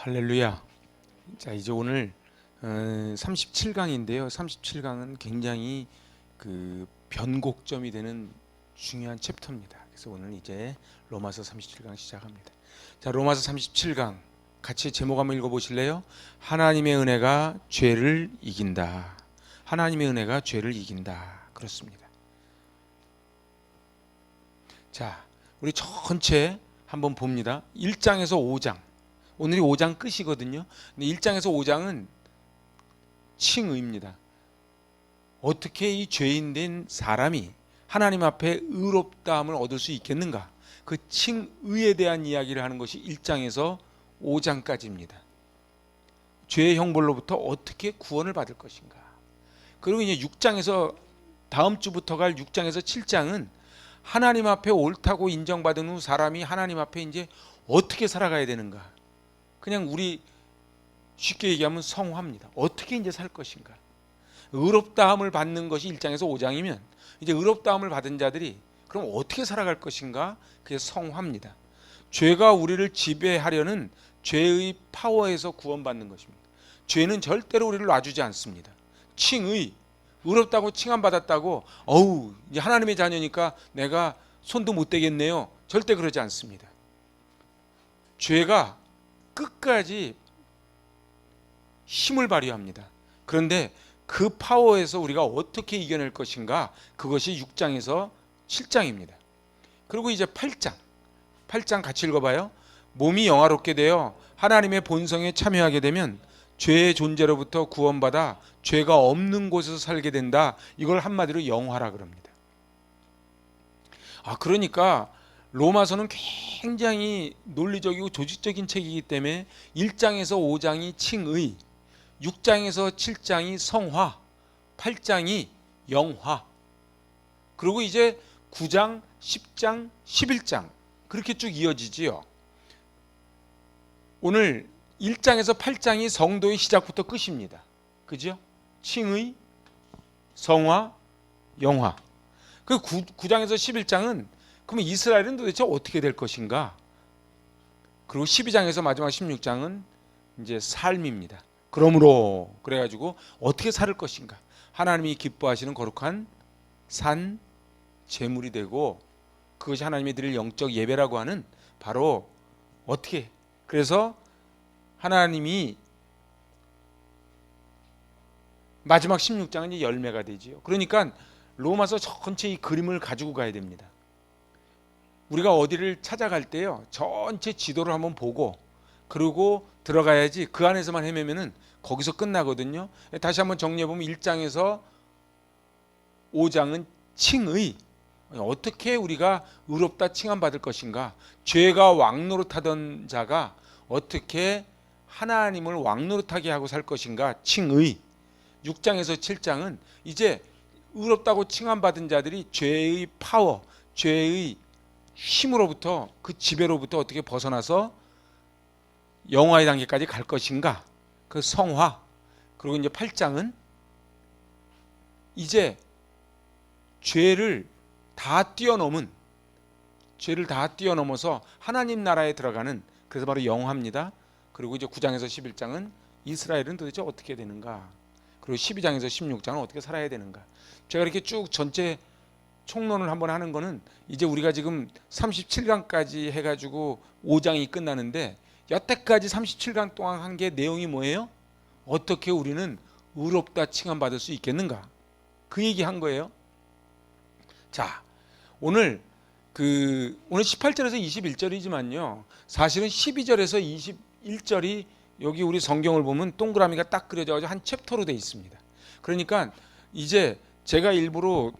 할렐루야. 자, 이제 오늘 37강인데요. 37강은 굉장히 그 변곡점이 되는 중요한 챕터입니다. 그래서 오늘 이제 로마서 37강 시작합니다. 자, 로마서 37강 같이 제목 한번 읽어보실래요? 하나님의 은혜가 죄를 이긴다. 하나님의 은혜가 죄를 이긴다. 그렇습니다. 자, 우리 전체 한번 봅니다. 1장에서 5장. 오늘이 5장 끝이거든요. 근데 1장에서 5장은 칭의입니다. 어떻게 이 죄인된 사람이 하나님 앞에 의롭다함을 얻을 수 있겠는가? 그 칭의에 대한 이야기를 하는 것이 1장에서 5장까지입니다. 죄의 형벌로부터 어떻게 구원을 받을 것인가? 그리고 이제 6장에서 다음 주부터 갈 6장에서 7장은 하나님 앞에 옳다고 인정받은 후 사람이 하나님 앞에 이제 어떻게 살아가야 되는가? 그냥 우리 쉽게 얘기하면 성화입니다. 어떻게 이제 살 것인가? 의롭다함을 받는 것이 1장에서 5장이면 이제 의롭다함을 받은 자들이 그럼 어떻게 살아갈 것인가? 그게 성화입니다. 죄가 우리를 지배하려는 죄의 파워에서 구원받는 것입니다. 죄는 절대로 우리를 놔주지 않습니다. 칭의, 의롭다고 칭함 받았다고 어우 이제 하나님의 자녀니까 내가 손도 못 대겠네요. 절대 그러지 않습니다. 죄가 끝까지 힘을 발휘합니다. 그런데 그 파워에서 우리가 어떻게 이겨낼 것인가? 그것이 6장에서 7장입니다. 그리고 이제 8장 같이 읽어봐요. 몸이 영화롭게 되어 하나님의 본성에 참여하게 되면 죄의 존재로부터 구원받아 죄가 없는 곳에서 살게 된다. 이걸 한마디로 영화라 그럽니다. 그러니까 로마서는 굉장히 논리적이고 조직적인 책이기 때문에 1장에서 5장이 칭의, 6장에서 7장이 성화, 8장이 영화, 그리고 이제 9장, 10장, 11장 그렇게 쭉 이어지지요. 오늘 1장에서 8장이 성도의 시작부터 끝입니다. 그죠? 칭의, 성화, 영화. 그 9장에서 11장은 그럼 이스라엘은 도대체 어떻게 될 것인가? 그리고 12장에서 마지막 16장은 이제 삶입니다. 그러므로 그래가지고 어떻게 살 것인가? 하나님이 기뻐하시는 거룩한 산 제물이 되고 그것이 하나님이 드릴 영적 예배라고 하는 바로 어떻게? 그래서 하나님이 마지막 16장은 이제 열매가 되지요. 그러니까 로마서 전체 이 그림을 가지고 가야 됩니다. 우리가 어디를 찾아갈 때요 전체 지도를 한번 보고 그리고 들어가야지 그 안에서만 헤매면은 거기서 끝나거든요. 다시 한번 정리해보면 1장에서 5장은 칭의, 어떻게 우리가 의롭다 칭함받을 것인가, 죄가 왕노릇하던 자가 어떻게 하나님을 왕노릇하게 하고 살 것인가, 칭의. 6장에서 7장은 이제 의롭다고 칭함받은 자들이 죄의 파워, 죄의 힘으로부터 그 지배로부터 어떻게 벗어나서 영화의 단계까지 갈 것인가, 그 성화. 그리고 이제 8장은 이제 죄를 다 뛰어넘어서 하나님 나라에 들어가는, 그래서 바로 영화입니다. 그리고 이제 9장에서 11장은 이스라엘은 도대체 어떻게 되는가, 그리고 12장에서 16장은 어떻게 살아야 되는가. 제가 이렇게 쭉 전체 총론을 한번 하는 거는 이제 우리가 지금 37강까지 해가지고 5장이 끝나는데 여태까지 37강 동안 한 게 내용이 뭐예요? 어떻게 우리는 의롭다 칭함받을 수 있겠는가, 그 얘기 한 거예요. 자, 오늘 18절에서 21절이지만요 사실은 12절에서 21절이 여기 우리 성경을 보면 동그라미가 딱 그려져가지고 한 챕터로 되어 있습니다. 그러니까 이제 제가 일부러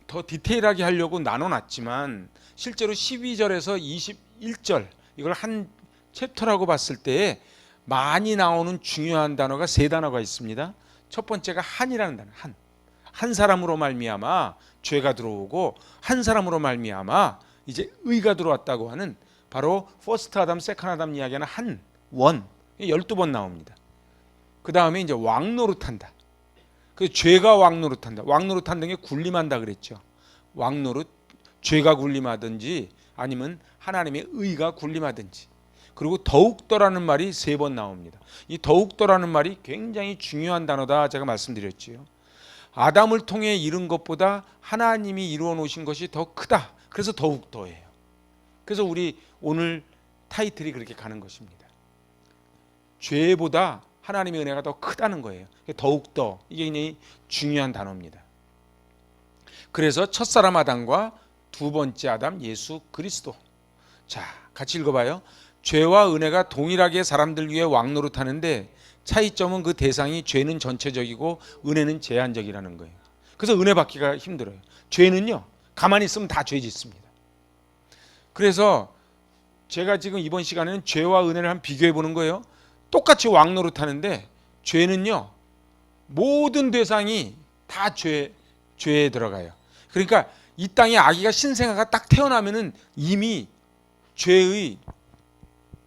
더 디테일하게 하려고 나눠놨지만 실제로 12절에서 21절 이걸 한 챕터라고 봤을 때 많이 나오는 중요한 단어가 세 단어가 있습니다. 첫 번째가 한이라는 단어. 한 사람으로 말미암아 죄가 들어오고 한 사람으로 말미암아 이제 의가 들어왔다고 하는 바로 퍼스트 아담, 세컨 아담 이야기하는 원 12번 나옵니다. 그 다음에 이제 왕노릇한다. 그 죄가 왕노릇한다. 왕노릇한다는 게 군림한다 그랬죠. 왕노릇, 죄가 군림하든지 아니면 하나님의 의가 군림하든지. 그리고 더욱더라는 말이 3번 나옵니다. 이 더욱더라는 말이 굉장히 중요한 단어다 제가 말씀드렸지요. 아담을 통해 이룬 것보다 하나님이 이루어 놓으신 것이 더 크다. 그래서 더욱더예요. 그래서 우리 오늘 타이틀이 그렇게 가는 것입니다. 죄보다 하나님의 은혜가 더 크다는 거예요. 더욱더, 이게 굉장히 중요한 단어입니다. 그래서 첫사람 아담과 두 번째 아담 예수 그리스도. 자, 같이 읽어봐요. 죄와 은혜가 동일하게 사람들 위해 왕노릇하는데 차이점은 그 대상이 죄는 전체적이고 은혜는 제한적이라는 거예요. 그래서 은혜 받기가 힘들어요. 죄는요, 가만히 있으면 다 죄 짓습니다. 그래서 제가 지금 이번 시간에는 죄와 은혜를 한번 비교해 보는 거예요. 똑같이 왕노릇하는데 죄는요, 모든 대상이 다 죄에 들어가요. 그러니까 이 땅에 아기가 신생아가 딱 태어나면은 이미 죄의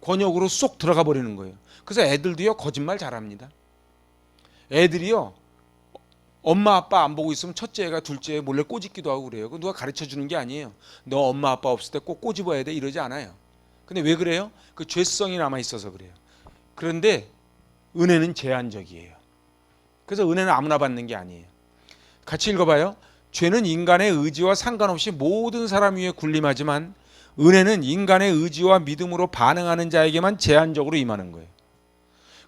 권역으로 쏙 들어가 버리는 거예요. 그래서 애들도요, 거짓말 잘합니다. 애들이요, 엄마 아빠 안 보고 있으면 첫째 애가 둘째 애 몰래 꼬집기도 하고 그래요. 누가 가르쳐 주는 게 아니에요. 너 엄마 아빠 없을 때 꼭 꼬집어야 돼 이러지 않아요. 근데 왜 그래요? 그 죄성이 남아 있어서 그래요. 그런데 은혜는 제한적이에요. 그래서 은혜는 아무나 받는 게 아니에요. 같이 읽어봐요. 죄는 인간의 의지와 상관없이 모든 사람 위에 군림하지만 은혜는 인간의 의지와 믿음으로 반응하는 자에게만 제한적으로 임하는 거예요.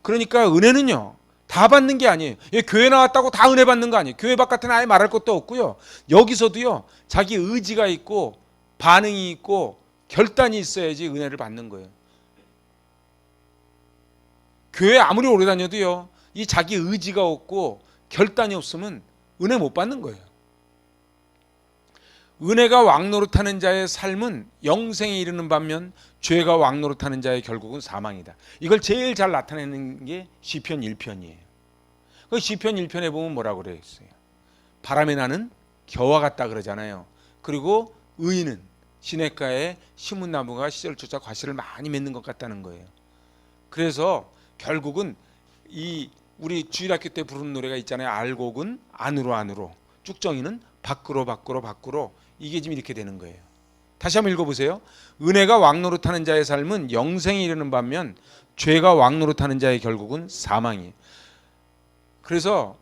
그러니까 은혜는요, 다 받는 게 아니에요. 교회 나왔다고 다 은혜 받는 거 아니에요. 교회 바깥에는 아예 말할 것도 없고요. 여기서도요, 자기 의지가 있고 반응이 있고 결단이 있어야지 은혜를 받는 거예요. 교회 아무리 오래 다녀도요, 이 자기 의지가 없고 결단이 없으면 은혜 못 받는 거예요. 은혜가 왕노릇하는 자의 삶은 영생에 이르는 반면 죄가 왕노릇하는 자의 결국은 사망이다. 이걸 제일 잘 나타내는 게 시편 1편이에요. 그 시편 1편에 보면 뭐라고 그랬어요? 바람에 나는 겨와 같다 그러잖아요. 그리고 의인은 시냇가에 심은 나무가 시절 쫓아 과실을 많이 맺는 것 같다는 거예요. 그래서 결국은 이 우리 주일학교 때 부르는 노래가 있잖아요. 알곡은 안으로 안으로, 쭉정이는 밖으로 밖으로 밖으로. 이게 지금 이렇게 되는 거예요. 다시 한번 읽어보세요. 은혜가 왕노릇하는 자의 삶은 영생에 이르는 반면 죄가 왕노릇하는 자의 결국은 사망이에요. 그래서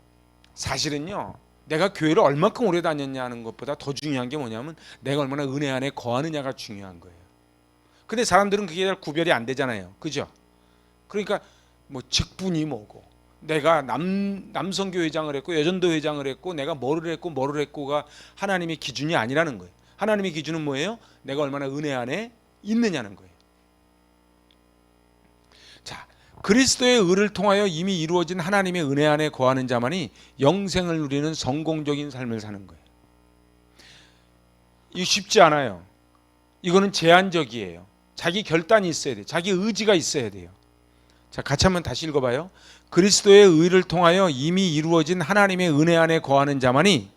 사실은요, 내가 교회를 얼마큼 오래 다녔냐 하는 것보다 더 중요한 게 뭐냐면 내가 얼마나 은혜 안에 거하느냐가 중요한 거예요. 근데 사람들은 그게 잘 구별이 안 되잖아요. 그죠? 그러니까 뭐 직분이 뭐고, 내가 남성교 회장을 했고 여전도 회장을 했고 내가 뭐를 했고가 하나님의 기준이 아니라는 거예요. 하나님의 기준은 뭐예요? 내가 얼마나 은혜 안에 있느냐는 거예요. 자, 그리스도의 의를 통하여 이미 이루어진 하나님의 은혜 안에 거하는 자만이 영생을 누리는 성공적인 삶을 사는 거예요. 이거 쉽지 않아요. 이거는 제한적이에요. 자기 결단이 있어야 돼요. 자기 의지가 있어야 돼요. 자, 같이 한번 다시 읽어봐요. 그리스도의 의를 통하여 이미 이루어진 하나님의 은혜 안에 거하는 자만이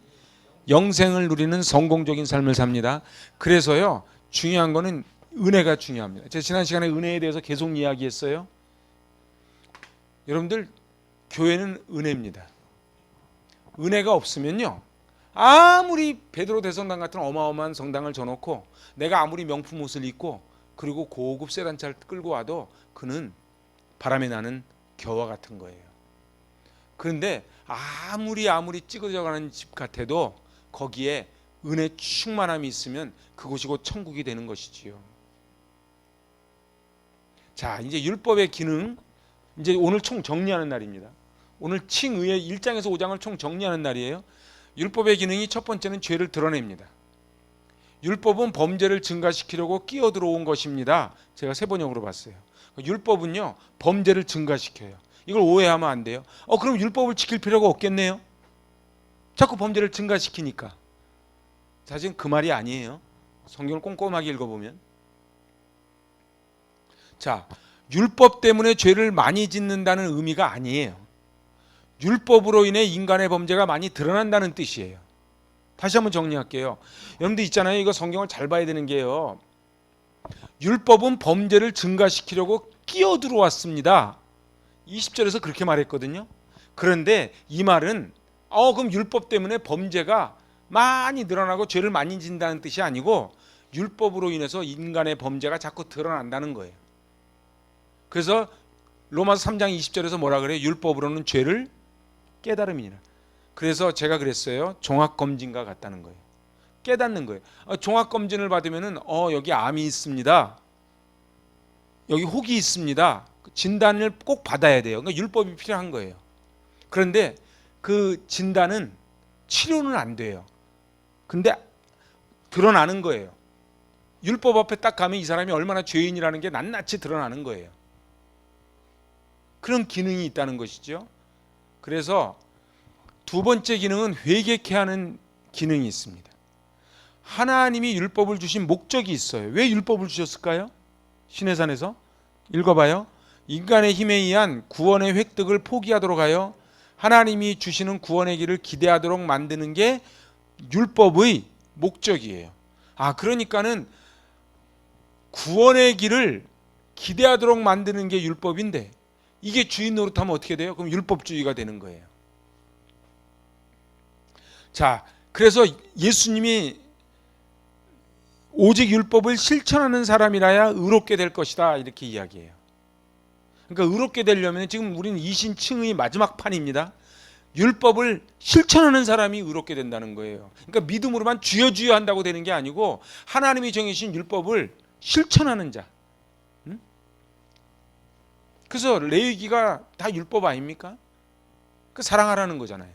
영생을 누리는 성공적인 삶을 삽니다. 그래서요, 중요한 거는 은혜가 중요합니다. 제가 지난 시간에 은혜에 대해서 계속 이야기했어요. 여러분들, 교회는 은혜입니다. 은혜가 없으면요, 아무리 베드로 대성당 같은 어마어마한 성당을 져놓고 내가 아무리 명품 옷을 입고 그리고 고급 세단차를 끌고 와도 그는 바람에 나는 겨와 같은 거예요. 그런데 아무리 찌그러져가는 집 같아도 거기에 은혜 충만함이 있으면 그곳이 곧 천국이 되는 것이지요. 자, 이제 율법의 기능, 이제 오늘 총 정리하는 날입니다. 오늘 칭의의 1장에서 5장을 총 정리하는 날이에요. 율법의 기능이 첫 번째는 죄를 드러냅니다. 율법은 범죄를 증가시키려고 끼어 들어온 것입니다. 제가 세 번역으로 봤어요. 율법은요, 범죄를 증가시켜요. 이걸 오해하면 안 돼요. 그럼 율법을 지킬 필요가 없겠네요. 자꾸 범죄를 증가시키니까. 사실 그 말이 아니에요. 성경을 꼼꼼하게 읽어보면. 자, 율법 때문에 죄를 많이 짓는다는 의미가 아니에요. 율법으로 인해 인간의 범죄가 많이 드러난다는 뜻이에요. 다시 한번 정리할게요. 여러분들 있잖아요. 이거 성경을 잘 봐야 되는 게요. 율법은 범죄를 증가시키려고 끼어 들어왔습니다. 20절에서 그렇게 말했거든요. 그런데 이 말은 그럼 율법 때문에 범죄가 많이 늘어나고 죄를 많이 진다는 뜻이 아니고 율법으로 인해서 인간의 범죄가 자꾸 드러난다는 거예요. 그래서 로마서 3장 20절에서 뭐라 그래요? 율법으로는 죄를 깨달음이니라. 그래서 제가 그랬어요. 종합검진과 같다는 거예요. 깨닫는 거예요. 종합검진을 받으면은 여기 암이 있습니다. 여기 혹이 있습니다. 진단을 꼭 받아야 돼요. 그러니까 율법이 필요한 거예요. 그런데 그 진단은 치료는 안 돼요. 근데 드러나는 거예요. 율법 앞에 딱 가면 이 사람이 얼마나 죄인이라는 게 낱낱이 드러나는 거예요. 그런 기능이 있다는 것이죠. 그래서 두 번째 기능은 회개케 하는 기능이 있습니다. 하나님이 율법을 주신 목적이 있어요. 왜 율법을 주셨을까요? 시내산에서 읽어봐요. 인간의 힘에 의한 구원의 획득을 포기하도록 하여 하나님이 주시는 구원의 길을 기대하도록 만드는 게 율법의 목적이에요. 그러니까는 구원의 길을 기대하도록 만드는 게 율법인데 이게 주인 노릇하면 어떻게 돼요? 그럼 율법주의가 되는 거예요. 자, 그래서 예수님이 오직 율법을 실천하는 사람이라야 의롭게 될 것이다 이렇게 이야기해요. 그러니까 의롭게 되려면 지금 우리는 이신칭의 마지막 판입니다. 율법을 실천하는 사람이 의롭게 된다는 거예요. 그러니까 믿음으로만 주여 주여 한다고 되는 게 아니고 하나님이 정해주신 율법을 실천하는 자. 그래서 레위기가 다 율법 아닙니까? 그 사랑하라는 거잖아요.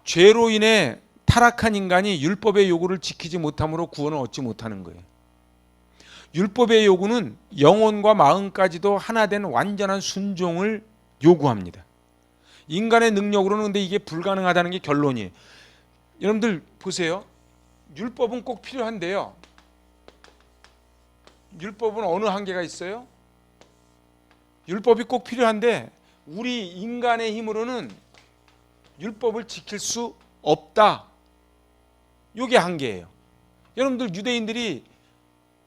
죄로 인해 타락한 인간이 율법의 요구를 지키지 못함으로 구원을 얻지 못하는 거예요. 율법의 요구는 영혼과 마음까지도 하나 된 완전한 순종을 요구합니다. 인간의 능력으로는 근데 이게 불가능하다는 게 결론이에요. 여러분들 보세요. 율법은 꼭 필요한데요. 율법은 어느 한계가 있어요? 율법이 꼭 필요한데 우리 인간의 힘으로는 율법을 지킬 수 없다. 이게 한계예요. 여러분들 유대인들이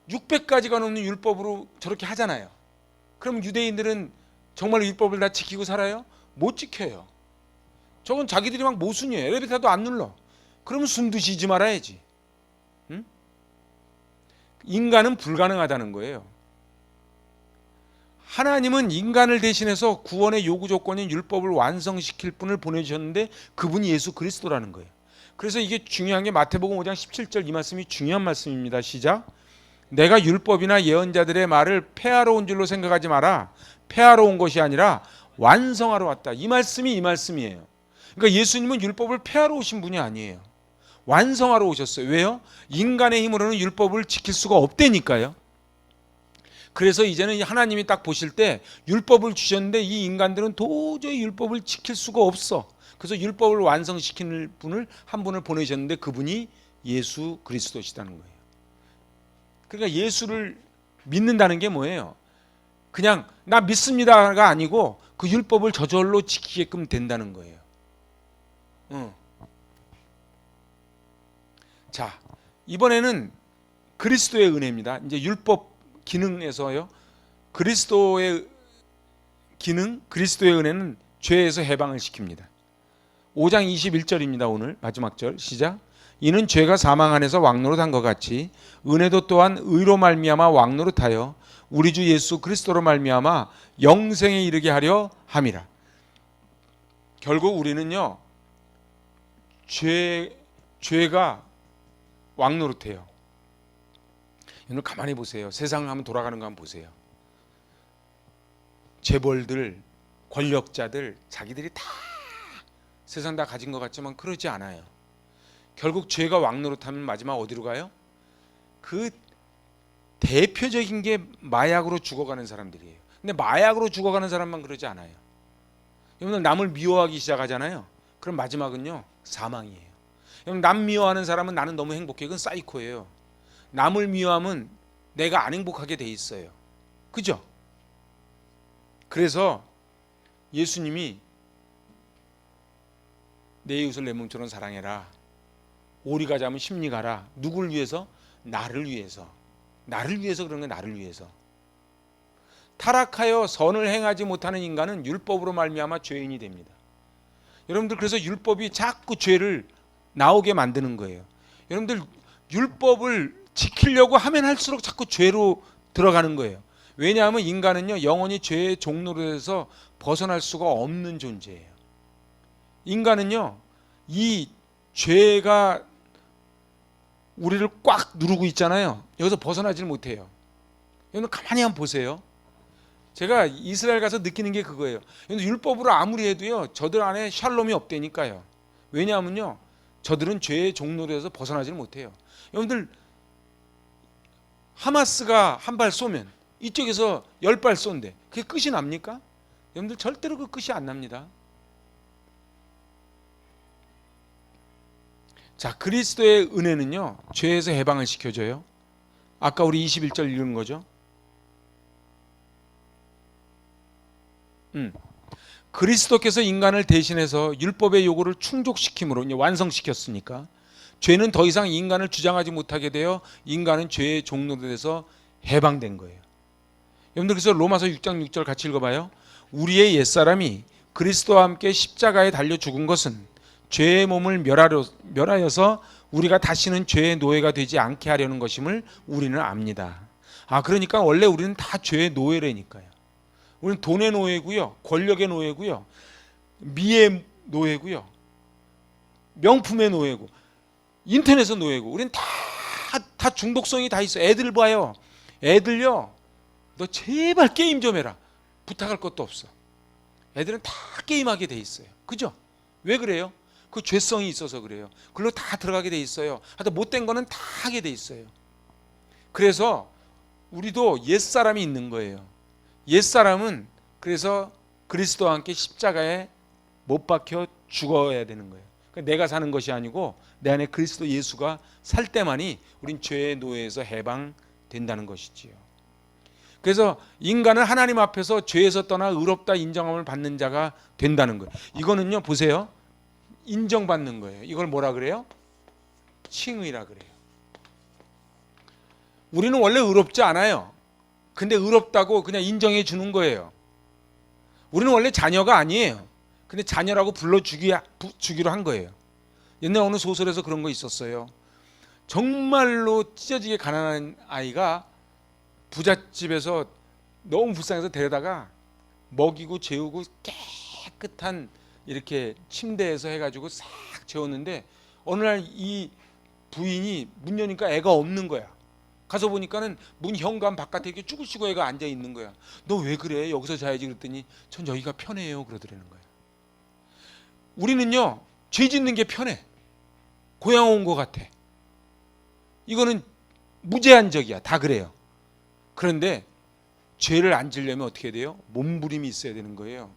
600가지가 넘는 율법으로 저렇게 하잖아요. 그럼 유대인들은 정말 율법을 다 지키고 살아요? 못 지켜요. 저건 자기들이 막 모순이에요. 엘리베이터도 안 눌러. 그러면 숨도 쉬지 말아야지. 응? 인간은 불가능하다는 거예요. 하나님은 인간을 대신해서 구원의 요구 조건인 율법을 완성시킬 분을 보내주셨는데 그분이 예수 그리스도라는 거예요. 그래서 이게 중요한 게 마태복음 5장 17절 이 말씀이 중요한 말씀입니다. 시작. 내가 율법이나 예언자들의 말을 폐하러 온 줄로 생각하지 마라. 폐하러 온 것이 아니라 완성하러 왔다. 이 말씀이 이 말씀이에요. 그러니까 예수님은 율법을 폐하러 오신 분이 아니에요. 완성하러 오셨어요. 왜요? 인간의 힘으로는 율법을 지킬 수가 없다니까요. 그래서 이제는 하나님이 딱 보실 때 율법을 주셨는데 이 인간들은 도저히 율법을 지킬 수가 없어. 그래서 율법을 완성시키는 분을 한 분을 보내셨는데 그분이 예수 그리스도시다는 거예요. 그러니까 예수를 믿는다는 게 뭐예요? 그냥 나 믿습니다가 아니고 그 율법을 저절로 지키게끔 된다는 거예요. 자, 이번에는 그리스도의 은혜입니다. 이제 율법 기능에서요. 그리스도의 기능, 그리스도의 은혜는 죄에서 해방을 시킵니다. 5장 21절입니다. 오늘 마지막 절 시작. 이는 죄가 사망 안에서 왕노릇한 것 같이 은혜도 또한 의로 말미암아 왕노릇하여 우리 주 예수 그리스도로 말미암아 영생에 이르게 하려 함이라. 결국 우리는요. 죄가 왕노릇해요. 여러분 가만히 보세요. 세상을 한번 돌아가는 거 한번 보세요. 재벌들, 권력자들 자기들이 다 세상 다 가진 것 같지만 그러지 않아요. 결국 죄가 왕노릇하면 마지막 어디로 가요? 그 대표적인 게 마약으로 죽어가는 사람들이에요. 근데 마약으로 죽어가는 사람만 그러지 않아요. 여러분 남을 미워하기 시작하잖아요. 그럼 마지막은요 사망이에요. 여러분 남 미워하는 사람은 나는 너무 행복해. 그건 사이코예요. 남을 미워하면 내가 안 행복하게 돼 있어요. 그죠? 그래서 예수님이 내 이웃을 내 몸처럼 사랑해라. 오리 가자면 심리 가라. 누구를 위해서? 나를 위해서. 나를 위해서 그런 거예요. 나를 위해서. 타락하여 선을 행하지 못하는 인간은 율법으로 말미암아 죄인이 됩니다. 여러분들 그래서 율법이 자꾸 죄를 나오게 만드는 거예요. 여러분들 율법을 지키려고 하면 할수록 자꾸 죄로 들어가는 거예요. 왜냐하면 인간은요 영원히 죄의 종로로에서 벗어날 수가 없는 존재예요. 인간은요 이 죄가 우리를 꽉 누르고 있잖아요. 여기서 벗어나질 못해요. 여러분 가만히 한번 보세요. 제가 이스라엘 가서 느끼는 게 그거예요. 율법으로 아무리 해도요 저들 안에 샬롬이 없다니까요. 왜냐하면요 저들은 죄의 종로에서 벗어나질 못해요. 여러분들 하마스가 한 발 쏘면 이쪽에서 10발 쏜대. 그게 끝이 납니까? 여러분들 절대로 그 끝이 안 납니다. 자, 그리스도의 은혜는요 죄에서 해방을 시켜줘요. 아까 우리 21절 읽은 거죠. 그리스도께서 인간을 대신해서 율법의 요구를 충족시킴으로 이제 완성시켰으니까 죄는 더 이상 인간을 주장하지 못하게 되어 인간은 죄의 종로돼서 해방된 거예요. 여러분들 그래서 로마서 6장 6절 같이 읽어봐요. 우리의 옛사람이 그리스도와 함께 십자가에 달려 죽은 것은 죄의 몸을 멸하여서 우리가 다시는 죄의 노예가 되지 않게 하려는 것임을 우리는 압니다. 그러니까 원래 우리는 다 죄의 노예라니까요. 우리는 돈의 노예고요, 권력의 노예고요, 미의 노예고요, 명품의 노예고, 인터넷의 노예고, 우리는 다 중독성이 다 있어. 애들 봐요. 애들요, 너 제발 게임 좀 해라. 부탁할 것도 없어. 애들은 다 게임하게 돼 있어요. 그죠? 왜 그래요? 그 죄성이 있어서 그래요. 그걸로 다 들어가게 돼 있어요. 하여튼 못된 거는 다 하게 돼 있어요. 그래서 우리도 옛사람이 있는 거예요. 옛사람은 그래서 그리스도와 함께 십자가에 못 박혀 죽어야 되는 거예요. 그러니까 내가 사는 것이 아니고 내 안에 그리스도 예수가 살 때만이 우린 죄의 노예에서 해방된다는 것이지요. 그래서 인간은 하나님 앞에서 죄에서 떠나 의롭다 인정함을 받는 자가 된다는 거예요. 이거는요 보세요. 인정받는 거예요. 이걸 뭐라 그래요? 칭의라 그래요. 우리는 원래 의롭지 않아요. 근데 의롭다고 그냥 인정해 주는 거예요. 우리는 원래 자녀가 아니에요. 근데 자녀라고 불러주기로 한 거예요. 옛날 어느 소설에서 그런 거 있었어요. 정말로 찢어지게 가난한 아이가 부잣집에서 너무 불쌍해서 데려다가 먹이고 재우고 깨끗한 이렇게 침대에서 해가지고 싹 재웠는데 어느 날 이 부인이 문 여니까 애가 없는 거야. 가서 보니까는 문 현관 바깥에 이렇게 쭈글쭈글 애가 앉아 있는 거야. 너 왜 그래? 여기서 자야지 그랬더니 전 여기가 편해요 그러더라는 거야. 우리는요 죄 짓는 게 편해. 고향 온 것 같아. 이거는 무제한적이야. 다 그래요. 그런데 죄를 안 지려면 어떻게 돼요? 몸부림이 있어야 되는 거예요.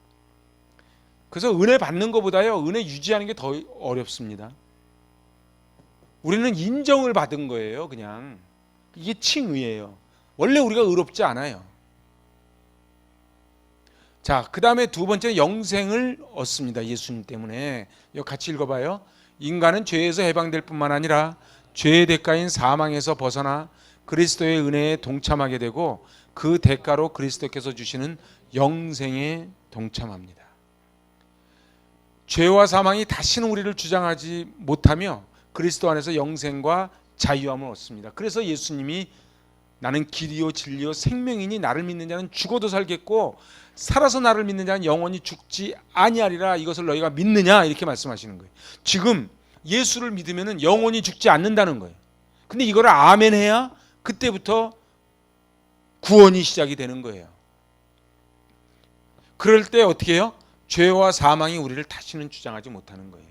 그래서 은혜 받는 것보다요 은혜 유지하는 게 더 어렵습니다. 우리는 인정을 받은 거예요. 그냥 이게 칭의예요. 원래 우리가 의롭지 않아요. 자, 그 다음에 두 번째 영생을 얻습니다. 예수님 때문에. 이거 같이 읽어봐요. 인간은 죄에서 해방될 뿐만 아니라 죄의 대가인 사망에서 벗어나 그리스도의 은혜에 동참하게 되고 그 대가로 그리스도께서 주시는 영생에 동참합니다. 죄와 사망이 다시는 우리를 주장하지 못하며 그리스도 안에서 영생과 자유함을 얻습니다. 그래서 예수님이 나는 길이요 진리요 생명이니 나를 믿는 자는 죽어도 살겠고 살아서 나를 믿는 자는 영원히 죽지 아니하리라. 이것을 너희가 믿느냐 이렇게 말씀하시는 거예요. 지금 예수를 믿으면 영원히 죽지 않는다는 거예요. 근데 이거를 아멘 해야 그때부터 구원이 시작이 되는 거예요. 그럴 때 어떻게 해요? 죄와 사망이 우리를 다시는 주장하지 못하는 거예요.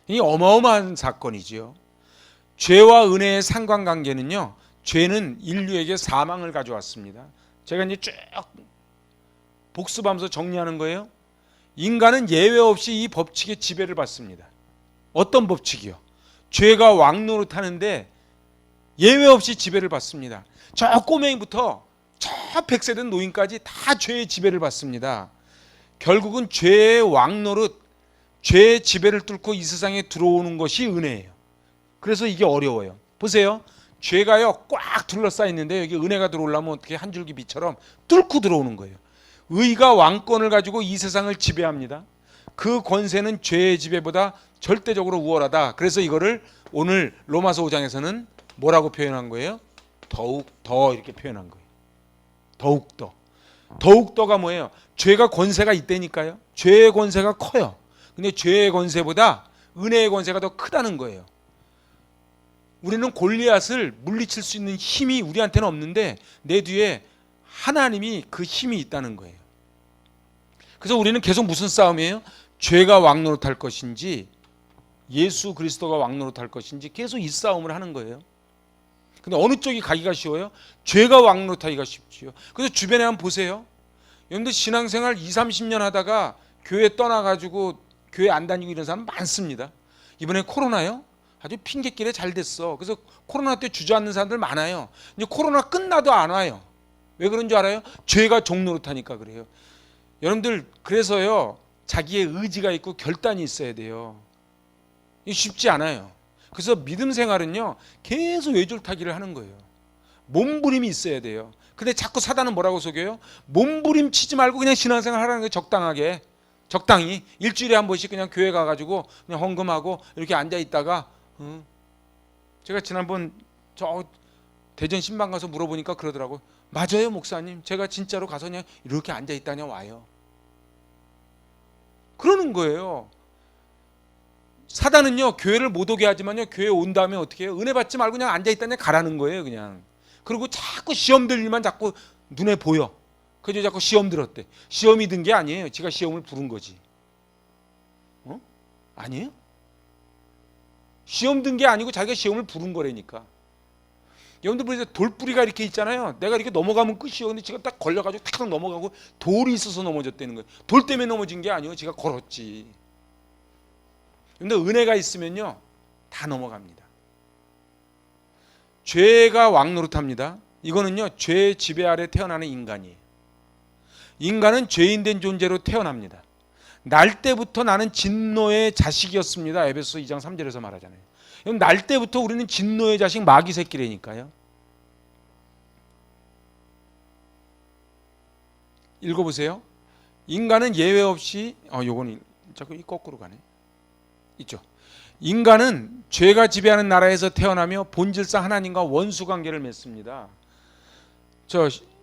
이 어마어마한 사건이지요. 죄와 은혜의 상관관계는요, 죄는 인류에게 사망을 가져왔습니다. 제가 이제 쭉 복습하면서 정리하는 거예요. 인간은 예외 없이 이 법칙의 지배를 받습니다. 어떤 법칙이요? 죄가 왕노릇 하는데 예외 없이 지배를 받습니다. 저 꼬맹이부터 저 100세 된 노인까지 다 죄의 지배를 받습니다. 결국은 죄의 왕노릇, 죄의 지배를 뚫고 이 세상에 들어오는 것이 은혜예요. 그래서 이게 어려워요. 보세요. 죄가요 꽉 둘러싸여 있는데 여기 은혜가 들어오려면 어떻게 한 줄기 빛처럼 뚫고 들어오는 거예요. 의가 왕권을 가지고 이 세상을 지배합니다. 그 권세는 죄의 지배보다 절대적으로 우월하다. 그래서 이거를 오늘 로마서 5장에서는 뭐라고 표현한 거예요? 더욱 더 이렇게 표현한 거예요. 더욱 더. 더욱 더가 뭐예요? 죄가 권세가 있다니까요. 죄의 권세가 커요. 근데 죄의 권세보다 은혜의 권세가 더 크다는 거예요. 우리는 골리앗을 물리칠 수 있는 힘이 우리한테는 없는데 내 뒤에 하나님이 그 힘이 있다는 거예요. 그래서 우리는 계속 무슨 싸움이에요? 죄가 왕노릇할 것인지 예수 그리스도가 왕노릇할 것인지 계속 이 싸움을 하는 거예요. 근데 어느 쪽이 가기가 쉬워요? 죄가 왕노릇하기가 쉽지요. 그래서 주변에 한번 보세요. 여러분들 신앙생활 20, 30년 하다가 교회 떠나가지고 교회 안 다니고 이런 사람 많습니다. 이번에 코로나요? 아주 핑계길에 잘 됐어. 그래서 코로나 때 주저앉는 사람들 많아요. 이제 코로나 끝나도 안 와요. 왜 그런 줄 알아요? 죄가 종노릇하니까 그래요. 여러분들 그래서요, 자기의 의지가 있고 결단이 있어야 돼요. 이게 쉽지 않아요. 그래서 믿음 생활은요, 계속 외줄타기를 하는 거예요. 몸부림이 있어야 돼요. 근데 자꾸 사단은 뭐라고 속여요? 몸부림 치지 말고 그냥 신앙생활 하라는 거예요. 적당하게. 적당히 일주일에 한 번씩 그냥 교회 가가지고 그냥 헌금하고 이렇게 앉아 있다가 제가 지난번 저 대전 신방 가서 물어보니까 그러더라고요. 맞아요 목사님, 제가 진짜로 가서 그냥 이렇게 앉아 있다냐 와요. 그러는 거예요. 사단은요, 교회를 못 오게 하지만요, 교회 온 다음에 어떻게 해요? 은혜 받지 말고 그냥 앉아 있다냐 가라는 거예요. 그냥. 그리고 자꾸 시험 들 일만 자꾸 눈에 보여. 그래서 자꾸 시험 들었대. 시험이 든 게 아니에요. 지가 시험을 부른 거지. 아니에요? 시험 든 게 아니고 자기가 시험을 부른 거라니까. 여러분들 보세요. 돌뿌리가 이렇게 있잖아요. 내가 이렇게 넘어가면 끝이요. 근데 지가 딱 걸려가지고 탁 넘어가고 돌이 있어서 넘어졌다는 거예요. 돌 때문에 넘어진 게 아니에요. 지가 걸었지. 근데 은혜가 있으면요, 다 넘어갑니다. 죄가 왕노릇합니다. 이거는요, 죄의 지배 아래 태어나는 인간이에요. 인간은 죄인된 존재로 태어납니다. 날 때부터 나는 진노의 자식이었습니다. 에베소 2장 3절에서 말하잖아요. 날 때부터 우리는 진노의 자식 마귀 새끼라니까요. 읽어보세요. 인간은 예외 없이 요거는 자꾸 거꾸로 가네. 있죠. 인간은 죄가 지배하는 나라에서 태어나며 본질상 하나님과 원수 관계를 맺습니다.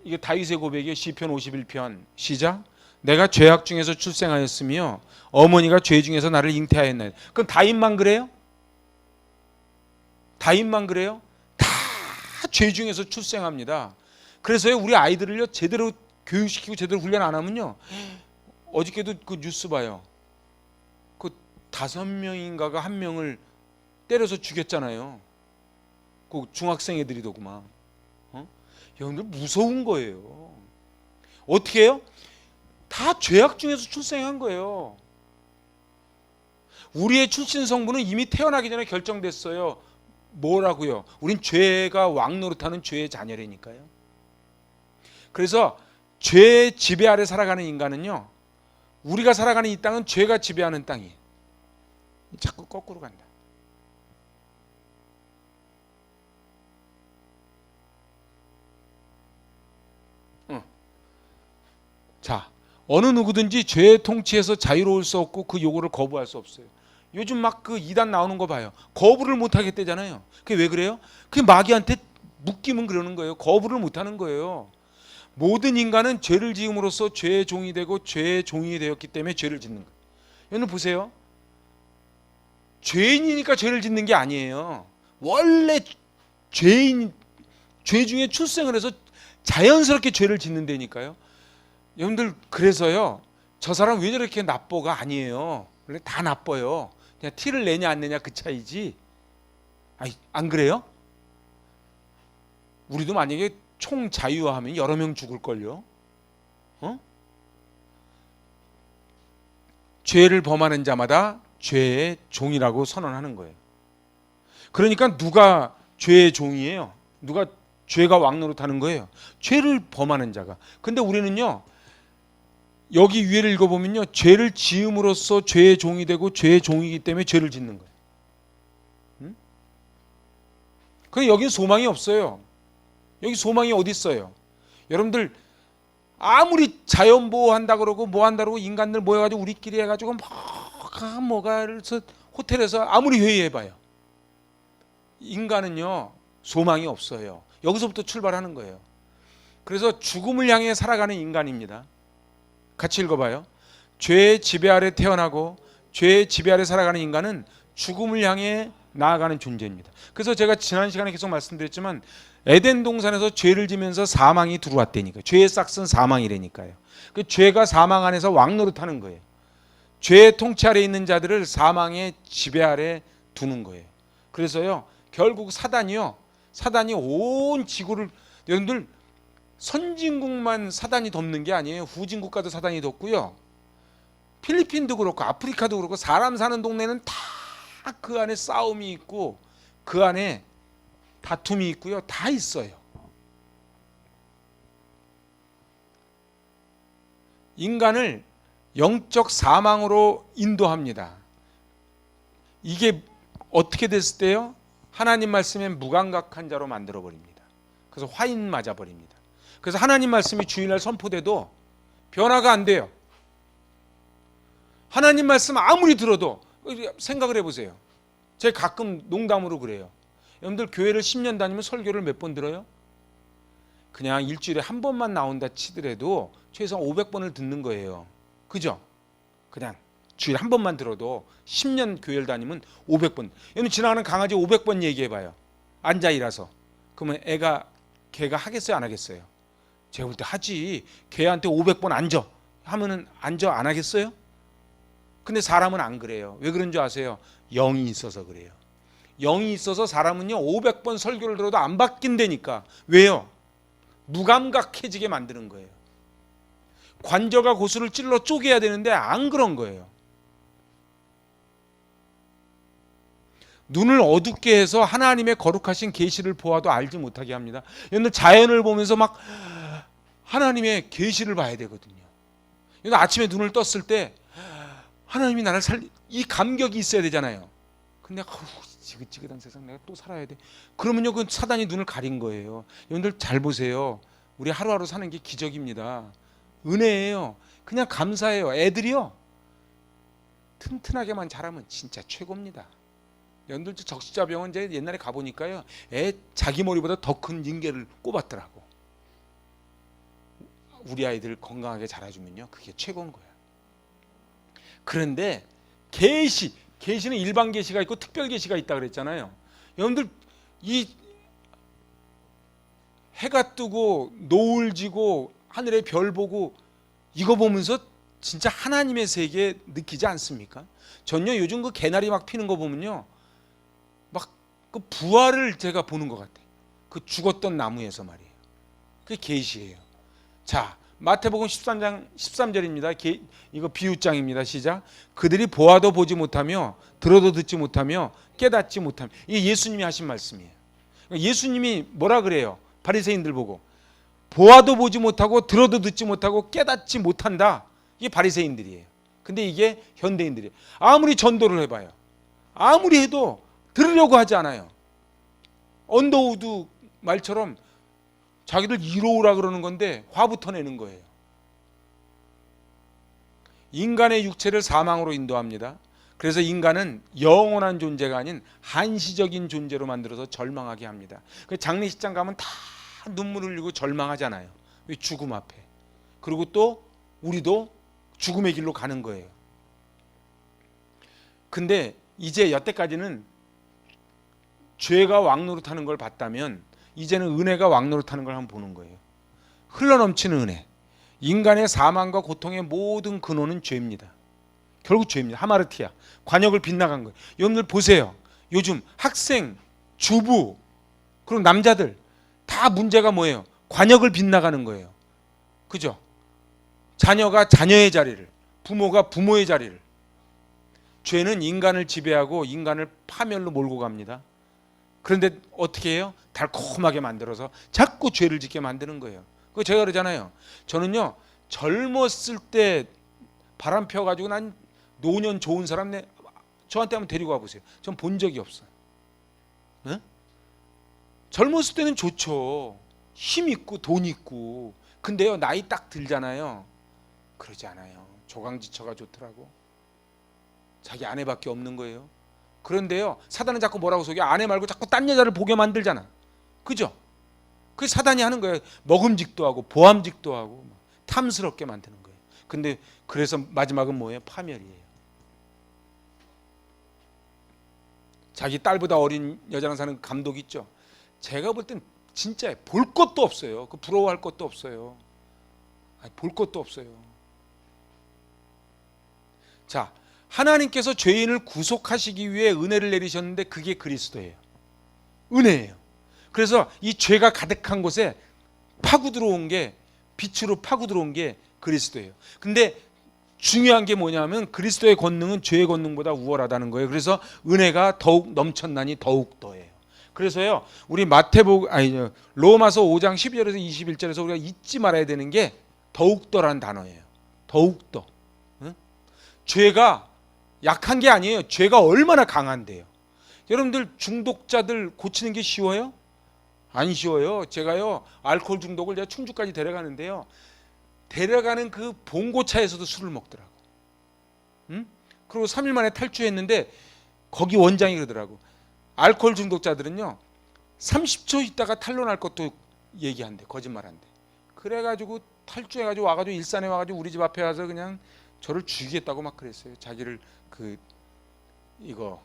이게 다윗의 고백이에요. 시편 51편 시작. 내가 죄악 중에서 출생하였으며 어머니가 죄 중에서 나를 잉태하였나이다. 그럼 다윗만 그래요? 다윗만 그래요? 다 죄 중에서 출생합니다. 그래서 우리 아이들을요, 제대로 교육시키고 제대로 훈련 안 하면요, 어저께도 그 뉴스 봐요. 그 5명인가가 1명을 때려서 죽였잖아요. 그 중학생 애들이더구만. 여러분들 무서운 거예요. 어떻게 해요? 다 죄악 중에서 출생한 거예요. 우리의 출신 성분은 이미 태어나기 전에 결정됐어요. 뭐라고요? 우린 죄가 왕노릇하는 죄의 자녀라니까요. 그래서 죄의 지배 아래 살아가는 인간은요, 우리가 살아가는 이 땅은 죄가 지배하는 땅이에요. 자꾸 거꾸로 간다. 자, 어느 누구든지 죄의 통치에서 자유로울 수 없고 그 요구를 거부할 수 없어요. 요즘 막 그 이단 나오는 거 봐요. 거부를 못 하겠대잖아요. 그게 왜 그래요? 그게 마귀한테 묶이면 그러는 거예요. 거부를 못 하는 거예요. 모든 인간은 죄를 지음으로써 죄의 종이 되고 죄의 종이 되었기 때문에 죄를 짓는 거예요. 여러분 보세요. 죄인이니까 죄를 짓는 게 아니에요. 원래 죄 중에 출생을 해서 자연스럽게 죄를 짓는다니까요. 여러분들 그래서요, 저 사람 왜 저렇게 나빠가 아니에요. 원래 다 나빠요. 그냥 티를 내냐 안 내냐 그 차이지. 아니, 안 그래요? 우리도 만약에 총 자유화하면 여러 명 죽을걸요. 죄를 범하는 자마다 죄의 종이라고 선언하는 거예요. 그러니까 누가 죄의 종이에요? 누가 죄가 왕노릇하는 거예요? 죄를 범하는 자가. 근데 우리는요, 여기 위에를 읽어보면요, 죄를 지음으로써 죄의 종이 되고 죄의 종이기 때문에 죄를 짓는 거예요. 그럼 여기는 소망이 없어요. 여기 소망이 어디 있어요? 여러분들 아무리 자연보호한다 그러고 뭐 한다 그러고 인간들 모여가지고 우리끼리 해가지고 뭐가를 호텔에서 아무리 회의해봐요. 인간은요, 소망이 없어요. 여기서부터 출발하는 거예요. 그래서 죽음을 향해 살아가는 인간입니다. 같이 읽어봐요. 죄의 지배 아래 태어나고 죄의 지배 아래 살아가는 인간은 죽음을 향해 나아가는 존재입니다. 그래서 제가 지난 시간에 계속 말씀드렸지만 에덴 동산에서 죄를 지면서 사망이 들어왔다니까요. 죄의 싹은 사망이라니까요. 그 죄가 사망 안에서 왕노릇하는 거예요. 죄의 통치 아래 있는 자들을 사망의 지배 아래 두는 거예요. 그래서요, 결국 사단이 온 지구를, 여러분들 선진국만 사단이 덮는 게 아니에요. 후진국가도 사단이 덮고요. 필리핀도 그렇고 아프리카도 그렇고 사람 사는 동네는 다 그 안에 싸움이 있고 그 안에 다툼이 있고요. 다 있어요. 인간을 영적 사망으로 인도합니다. 이게 어떻게 됐을 때요? 하나님 말씀에 무감각한 자로 만들어 버립니다. 그래서 화인 맞아 버립니다. 그래서 하나님 말씀이 주일날 선포돼도 변화가 안 돼요. 하나님 말씀 아무리 들어도 생각을 해보세요. 제가 가끔 농담으로 그래요. 여러분들 교회를 10년 다니면 설교를 몇 번 들어요? 그냥 일주일에 한 번만 나온다 치더라도 최소한 500번을 듣는 거예요. 그죠? 그냥 주일에 한 번만 들어도 10년 교회를 다니면 500번. 여러분 지나가는 강아지 500번 얘기해봐요. 앉아 일어서. 그러면 걔가 하겠어요, 안 하겠어요? 제가 볼 때 하지. 걔한테 500번 앉아 하면은 앉아 안 하겠어요? 근데 사람은 안 그래요. 왜 그런 줄 아세요? 영이 있어서 그래요. 영이 있어서 사람은요 500번 설교를 들어도 안 바뀐다니까. 왜요? 무감각해지게 만드는 거예요. 관저가 고수를 찔러 쪼개야 되는데 안 그런 거예요. 눈을 어둡게 해서 하나님의 거룩하신 계시를 보아도 알지 못하게 합니다. 여러분들 자연을 보면서 막 하나님의 계시를 봐야 되거든요. 여러분 아침에 눈을 떴을 때 하나님이 나를 이 감격이 있어야 되잖아요. 근데 지긋지긋한 세상 내가 또 살아야 돼. 그러면요 그 사단이 눈을 가린 거예요. 여러분들 잘 보세요. 우리 하루하루 사는 게 기적입니다. 은혜예요. 그냥 감사해요. 애들이요 튼튼하게만 자라면 진짜 최고입니다. 여러분들 적시자병원 이제 옛날에 가보니까요 애 자기 머리보다 더 큰 징계를 꼽았더라고. 우리 아이들 건강하게 자라주면요 그게 최고인 거야. 그런데 계시는 일반 계시가 있고 특별 계시가 있다 그랬잖아요. 여러분들 이 해가 뜨고 노을 지고 하늘에 별 보고 이거 보면서 진짜 하나님의 세계 느끼지 않습니까? 전요 요즘 그 개나리 막 피는 거 보면요 막 그 부활을 제가 보는 것 같아요. 그 죽었던 나무에서 말이에요. 그게 계시예요. 자, 마태복음 13장 13절입니다. 이거 비유장입니다. 시작. 그들이 보아도 보지 못하며 들어도 듣지 못하며 깨닫지 못하며. 이게 예수님이 하신 말씀이에요. 예수님이 뭐라 그래요? 바리새인들 보고 보아도 보지 못하고 들어도 듣지 못하고 깨닫지 못한다. 이게 바리새인들이에요. 근데 이게 현대인들이에요. 아무리 전도를 해봐요. 아무리 해도 들으려고 하지 않아요. 언더우드 말처럼 자기들 이로우라 그러는 건데 화부터 내는 거예요. 인간의 육체를 사망으로 인도합니다. 그래서 인간은 영원한 존재가 아닌 한시적인 존재로 만들어서 절망하게 합니다. 장례식장 가면 다 눈물 흘리고 절망하잖아요. 왜? 죽음 앞에. 그리고 또 우리도 죽음의 길로 가는 거예요. 근데 이제 여태까지는 죄가 왕노릇하는 걸 봤다면 이제는 은혜가 왕노릇하는 걸 한번 보는 거예요. 흘러넘치는 은혜. 인간의 사망과 고통의 모든 근원은 죄입니다. 결국 죄입니다. 하마르티아. 관역을 빗나간 거예요. 여러분들 보세요. 요즘 학생, 주부, 그리고 남자들 다 문제가 뭐예요? 관역을 빗나가는 거예요. 그죠? 자녀가 자녀의 자리를, 부모가 부모의 자리를. 죄는 인간을 지배하고 인간을 파멸로 몰고 갑니다. 그런데 어떻게 해요? 달콤하게 만들어서 자꾸 죄를 짓게 만드는 거예요. 그 제가 그러잖아요. 저는요 젊었을 때 바람 펴가지고 난 노년 좋은 사람 저한테 한번 데리고 와보세요. 전 본 적이 없어요. 네? 젊었을 때는 좋죠. 힘 있고 돈 있고. 근데요 나이 딱 들잖아요. 그러지 않아요. 조강지처가 좋더라고. 자기 아내밖에 없는 거예요. 그런데요 사단은 자꾸 뭐라고 속여? 아내 말고 자꾸 딴 여자를 보게 만들잖아. 그죠? 그 사단이 하는 거예요. 먹음직도 하고 보암직도 하고 탐스럽게 만드는 거예요. 근데 그래서 마지막은 뭐예요? 파멸이에요. 자기 딸보다 어린 여자랑 사는 감독 있죠. 제가 볼 땐 진짜 볼 것도 없어요. 그 부러워할 것도 없어요. 볼 것도 없어요. 자, 하나님께서 죄인을 구속하시기 위해 은혜를 내리셨는데 그게 그리스도예요. 은혜예요. 그래서 이 죄가 가득한 곳에 파고 들어온 게, 빛으로 파고 들어온 게 그리스도예요. 근데 중요한 게 뭐냐면 그리스도의 권능은 죄의 권능보다 우월하다는 거예요. 그래서 은혜가 더욱 넘쳤나니 더욱 더해요. 그래서요, 우리 로마서 5장 12절에서 21절에서 우리가 잊지 말아야 되는 게 더욱더라는 단어예요. 더욱더. 응? 죄가 약한 게 아니에요. 죄가 얼마나 강한데요. 여러분들 중독자들 고치는 게 쉬워요? 안 쉬워요. 제가요, 알코올 중독을 제가 충주까지 데려가는데요, 데려가는 그 봉고차에서도 술을 먹더라고. 응? 그리고 3일 만에 탈주했는데 거기 원장이 그러더라고. 알코올 중독자들은요 30초 있다가 탄로날 것도 얘기한대. 거짓말한대. 그래가지고 탈주해가지고 와가지고 일산에 와가지고 우리 집 앞에 와서 그냥 저를 죽이겠다고 막 그랬어요. 자기를 이거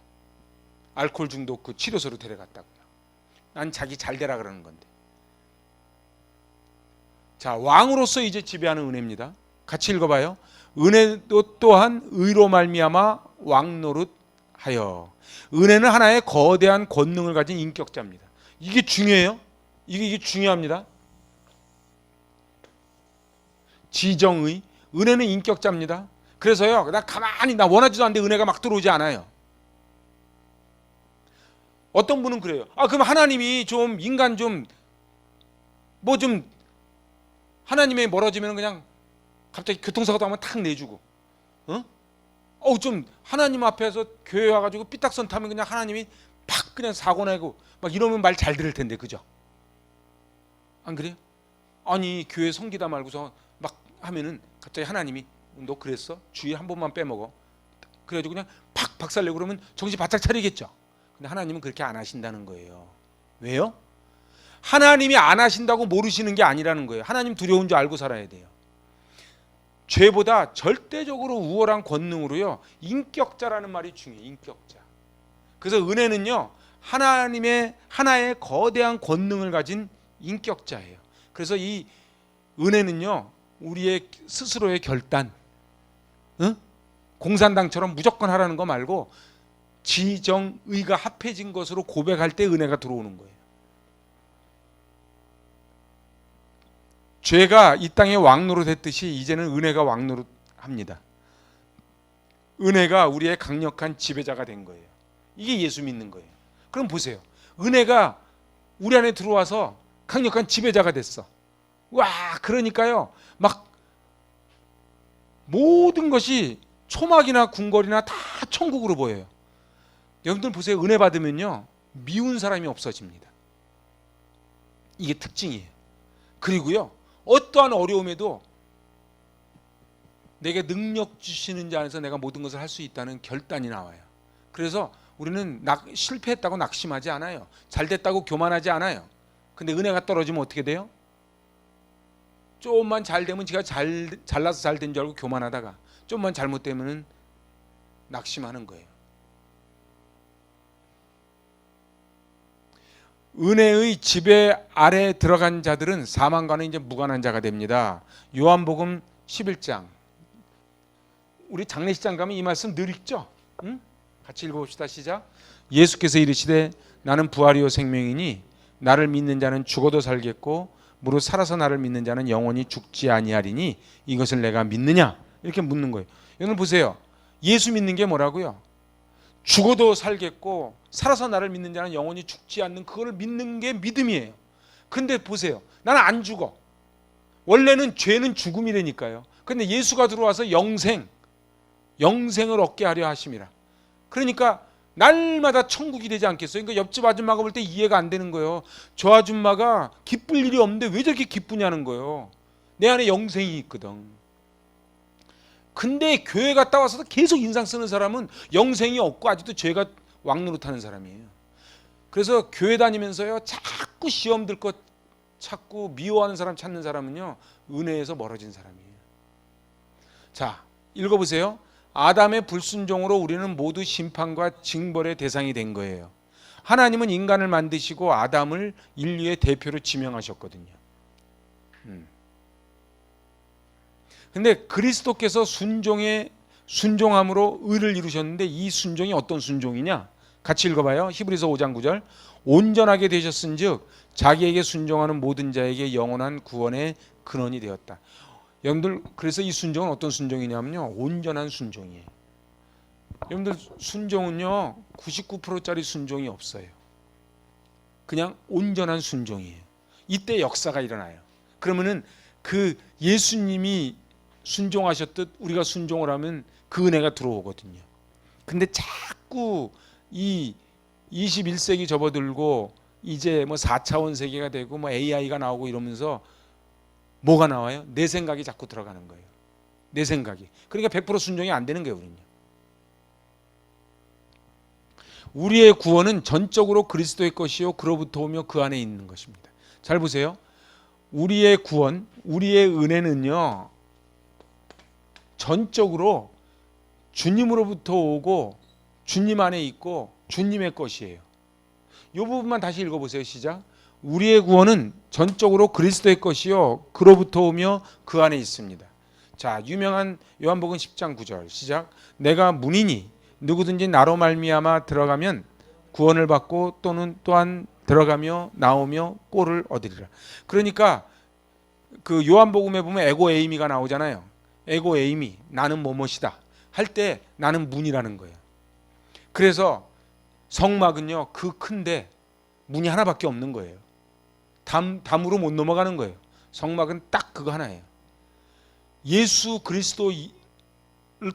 알코올 중독 그 치료소로 데려갔다고요. 난 자기 잘 되라 그러는 건데. 자, 왕으로서 이제 지배하는 은혜입니다. 같이 읽어봐요. 은혜도 또한 의로 말미암아 왕 노릇하여. 은혜는 하나의 거대한 권능을 가진 인격자입니다. 이게 중요해요. 이게 중요합니다. 지정의. 은혜는 인격자입니다. 그래서요, 나 원하지도 않는데 은혜가 막 들어오지 않아요. 어떤 분은 그래요. 그럼 하나님이 좀 인간 하나님에 멀어지면 그냥 갑자기 교통사고 나면 탁 내주고, 좀 하나님 앞에서 교회 와가지고 삐딱선 타면 그냥 하나님이 팍 그냥 사고 내고 막 이러면 말 잘 들을 텐데, 그죠? 안 그래요? 아니 교회 성기다 말고서 막 하면은 갑자기 하나님이 너 그랬어? 주일 한 번만 빼먹어. 그래가지고 그냥 팍 박살내고 그러면 정신 바짝 차리겠죠. 근데 하나님은 그렇게 안 하신다는 거예요. 왜요? 하나님이 안 하신다고 모르시는 게 아니라는 거예요. 하나님 두려운 줄 알고 살아야 돼요. 죄보다 절대적으로 우월한 권능으로요, 인격자라는 말이 중요해요. 인격자. 그래서 은혜는요, 하나님의 하나의 거대한 권능을 가진 인격자예요. 그래서 이 은혜는요, 우리의 스스로의 결단, 공산당처럼 무조건 하라는 거 말고 지정의가 합해진 것으로 고백할 때 은혜가 들어오는 거예요. 죄가 이 땅에 왕노릇 했듯이 이제는 은혜가 왕노릇 합니다. 은혜가 우리의 강력한 지배자가 된 거예요. 이게 예수 믿는 거예요. 그럼 보세요. 은혜가 우리 안에 들어와서 강력한 지배자가 됐어. 와, 그러니까요, 막 모든 것이 초막이나 궁궐이나 다 천국으로 보여요. 여러분들 보세요. 은혜 받으면요, 미운 사람이 없어집니다. 이게 특징이에요. 그리고요, 어떠한 어려움에도 내게 능력 주시는 자 안에서 내가 모든 것을 할 수 있다는 결단이 나와요. 그래서 우리는 실패했다고 낙심하지 않아요. 잘됐다고 교만하지 않아요. 근데 은혜가 떨어지면 어떻게 돼요? 조금만 잘 되면 제가 잘나서 잘 된 줄 알고 교만하다가 조금만 잘못되면 낙심하는 거예요. 은혜의 지배 아래 들어간 자들은 사망과는 이제 무관한 자가 됩니다. 요한복음 11장. 우리 장례식장 가면 이 말씀 늘 읽죠? 응? 같이 읽어봅시다. 시작. 예수께서 이르시되 나는 부활이요 생명이니 나를 믿는 자는 죽어도 살겠고 무릇 살아서 나를 믿는 자는 영원히 죽지 아니하리니 이것을 내가 믿느냐? 이렇게 묻는 거예요. 여러분 보세요. 예수 믿는 게 뭐라고요? 죽어도 살겠고 살아서 나를 믿는 자는 영원히 죽지 않는 그걸 믿는 게 믿음이에요. 근데 보세요. 나는 안 죽어. 원래는 죄는 죽음이라니까요. 근데 예수가 들어와서 영생을 얻게 하려 하심이라. 그러니까 날마다 천국이 되지 않겠어요? 그러니까 옆집 아줌마가 볼 때 이해가 안 되는 거예요. 저 아줌마가 기쁠 일이 없는데 왜 저렇게 기쁘냐는 거예요. 내 안에 영생이 있거든. 근데 교회 갔다 와서도 계속 인상 쓰는 사람은 영생이 없고 아직도 죄가 왕노릇하는 사람이에요. 그래서 교회 다니면서요, 자꾸 시험 들 것 찾고 미워하는 사람 찾는 사람은요, 은혜에서 멀어진 사람이에요. 자, 읽어보세요. 아담의 불순종으로 우리는 모두 심판과 징벌의 대상이 된 거예요. 하나님은 인간을 만드시고 아담을 인류의 대표로 지명하셨거든요. 근데 그리스도께서 순종함으로 의를 이루셨는데, 이 순종이 어떤 순종이냐? 같이 읽어봐요. 히브리서 5장 9절. 온전하게 되셨은즉 자기에게 순종하는 모든 자에게 영원한 구원의 근원이 되었다. 여러분들, 그래서 이 순종은 어떤 순종이냐면요, 온전한 순종이에요. 여러분들, 순종은요 99%짜리 순종이 없어요. 그냥 온전한 순종이에요. 이때 역사가 일어나요. 그러면은 그 예수님이 순종하셨듯 우리가 순종을 하면 그 은혜가 들어오거든요. 근데 자꾸 이 21세기 접어들고 이제 뭐 4차원 세계가 되고 뭐 AI가 나오고 이러면서 뭐가 나와요? 내 생각이 자꾸 들어가는 거예요. 내 생각이. 그러니까 100% 순종이 안 되는 거예요, 우리는요. 우리의 구원은 전적으로 그리스도의 것이요 그로부터 오며 그 안에 있는 것입니다. 잘 보세요. 우리의 구원, 우리의 은혜는요 전적으로 주님으로부터 오고 주님 안에 있고 주님의 것이에요. 이 부분만 다시 읽어보세요. 시작. 우리의 구원은 전적으로 그리스도의 것이요 그로부터 오며 그 안에 있습니다. 자, 유명한 요한복음 10장 9절 시작. 내가 문이니 누구든지 나로 말미암아 들어가면 구원을 받고 또한 들어가며 나오며 꼴을 얻으리라. 그러니까 그 요한복음에 보면 에고 에이미가 나오잖아요. 에고 에이미, 나는 뭐뭐시다 할 때 나는 문이라는 거예요. 그래서 성막은요 그 큰데 문이 하나밖에 없는 거예요. 담으로 못 넘어가는 거예요. 성막은 딱 그거 하나예요. 예수 그리스도를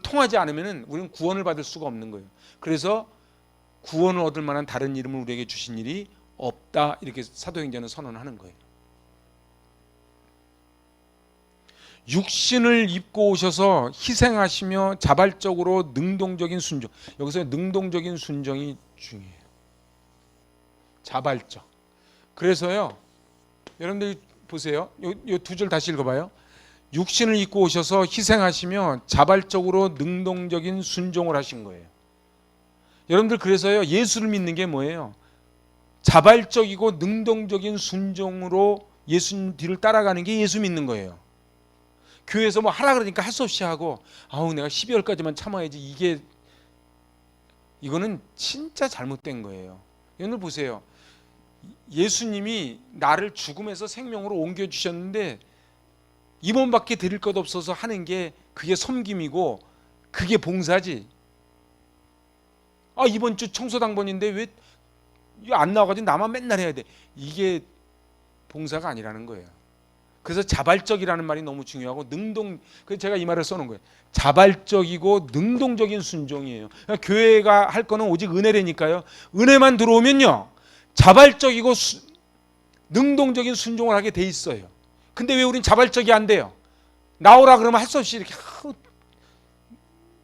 통하지 않으면 우리는 구원을 받을 수가 없는 거예요. 그래서 구원을 얻을 만한 다른 이름을 우리에게 주신 일이 없다, 이렇게 사도행전은 선언하는 거예요. 육신을 입고 오셔서 희생하시며 자발적으로 능동적인 순종. 여기서 능동적인 순종이 중요해요. 자발적. 그래서요 여러분들 보세요. 요 두 줄 다시 읽어봐요. 육신을 입고 오셔서 희생하시며 자발적으로 능동적인 순종을 하신 거예요. 여러분들, 그래서요 예수를 믿는 게 뭐예요? 자발적이고 능동적인 순종으로 예수님 뒤를 따라가는 게 예수 믿는 거예요. 교회에서 뭐 하라 그러니까 할 수 없이 하고, 아우 내가 12월까지만 참아야지, 이거는 진짜 잘못된 거예요. 여러분들 보세요. 예수님이 나를 죽음에서 생명으로 옮겨주셨는데 임원밖에 드릴 것 없어서 하는 게 그게 섬김이고 그게 봉사지. 아, 이번 주 청소당번인데 왜 안 나와가지고 나만 맨날 해야 돼. 이게 봉사가 아니라는 거예요. 그래서 자발적이라는 말이 너무 중요하고 그래서 제가 이 말을 써놓은 거예요. 자발적이고 능동적인 순종이에요. 그러니까 교회가 할 거는 오직 은혜라니까요. 은혜만 들어오면요 자발적이고 능동적인 순종을 하게 돼 있어요. 근데 왜 우린 자발적이 안 돼요? 나오라 그러면 할 수 없이 이렇게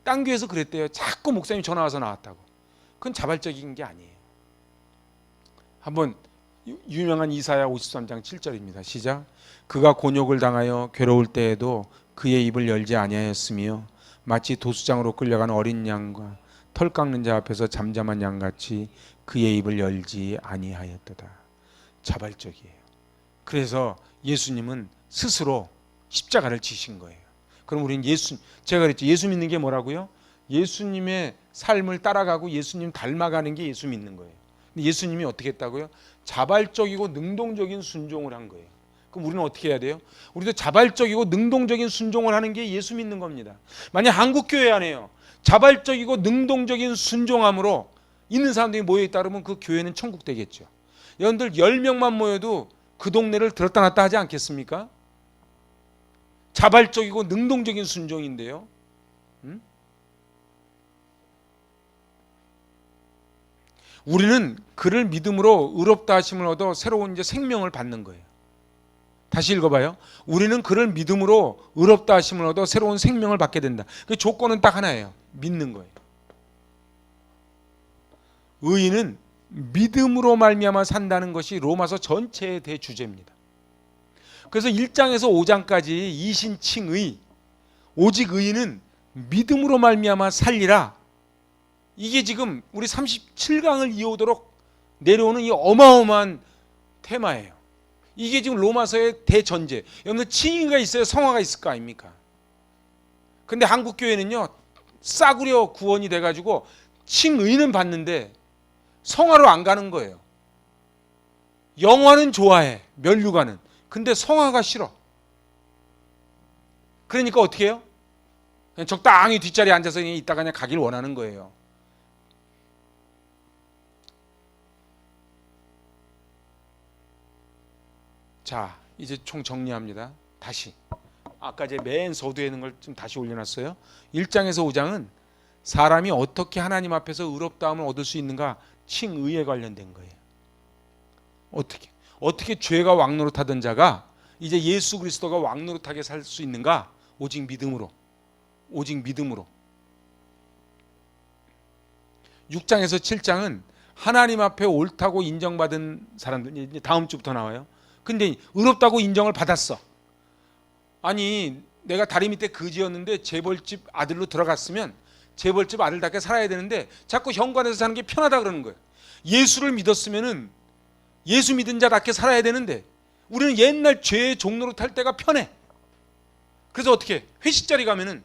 딴 교회에서 그랬대요. 자꾸 목사님 전화 와서 나왔다고. 그건 자발적인 게 아니에요. 한번 유명한 이사야 53장 7절입니다. 시작. 그가 곤욕을 당하여 괴로울 때에도 그의 입을 열지 아니하였으며 마치 도수장으로 끌려간 어린 양과 털 깎는 자 앞에서 잠잠한 양같이 그의 입을 열지 아니하였도다. 자발적이에요. 그래서 예수님은 스스로 십자가를 지신 거예요. 그럼 우리는 제가 그랬죠. 예수 믿는 게 뭐라고요? 예수님의 삶을 따라가고 예수님 닮아가는 게 예수 믿는 거예요. 근데 예수님이 어떻게 했다고요? 자발적이고 능동적인 순종을 한 거예요. 그럼 우리는 어떻게 해야 돼요? 우리도 자발적이고 능동적인 순종을 하는 게 예수 믿는 겁니다. 만약 한국교회 안에요 자발적이고 능동적인 순종함으로 있는 사람들이 모여있다 그러면 그 교회는 천국 되겠죠. 여러분들 10명만 모여도 그 동네를 들었다 놨다 하지 않겠습니까? 자발적이고 능동적인 순종인데요. 우리는 그를 믿음으로 의롭다 하심을 얻어 새로운 이제 생명을 받는 거예요. 다시 읽어봐요. 우리는 그를 믿음으로 의롭다 하심을 얻어 새로운 생명을 받게 된다. 그 조건은 딱 하나예요. 믿는 거예요. 의인은 믿음으로 말미암아 산다는 것이 로마서 전체의 대주제입니다. 그래서 1장에서 5장까지 이신칭의, 오직 의인은 믿음으로 말미암아 살리라. 이게 지금 우리 37강을 이어오도록 내려오는 이 어마어마한 테마예요. 이게 지금 로마서의 대전제. 여러분들 칭의가 있어야 성화가 있을 거 아닙니까? 근데 한국 교회는요, 싸구려 구원이 돼가지고 칭의는 받는데 성화로 안 가는 거예요. 영화는 좋아해, 면류관은. 근데 성화가 싫어. 그러니까 어떻게 해요? 그냥 적당히 뒷자리에 앉아서 그냥 있다가 그냥 가길 원하는 거예요. 자, 이제 총 정리합니다. 다시. 아까 제 맨 서두에 있는 걸 좀 다시 올려놨어요. 1장에서 5장은 사람이 어떻게 하나님 앞에서 의롭다함을 얻을 수 있는가, 칭의에 관련된 거예요. 어떻게 죄가 왕노릇하던 자가 이제 예수 그리스도가 왕노릇하게 살 수 있는가? 오직 믿음으로. 오직 믿음으로. 6장에서 7장은 하나님 앞에 옳다고 인정받은 사람들, 이제 다음 주부터 나와요. 근데 의롭다고 인정을 받았어. 아니, 내가 다리 밑에 거지였는데 재벌집 아들로 들어갔으면 재벌집 아들답게 살아야 되는데 자꾸 현관에서 사는 게 편하다 그러는 거예요. 예수를 믿었으면은 예수 믿은 자답게 살아야 되는데 우리는 옛날 죄의 종로로 탈 때가 편해. 그래서 어떻게 회식 자리 가면은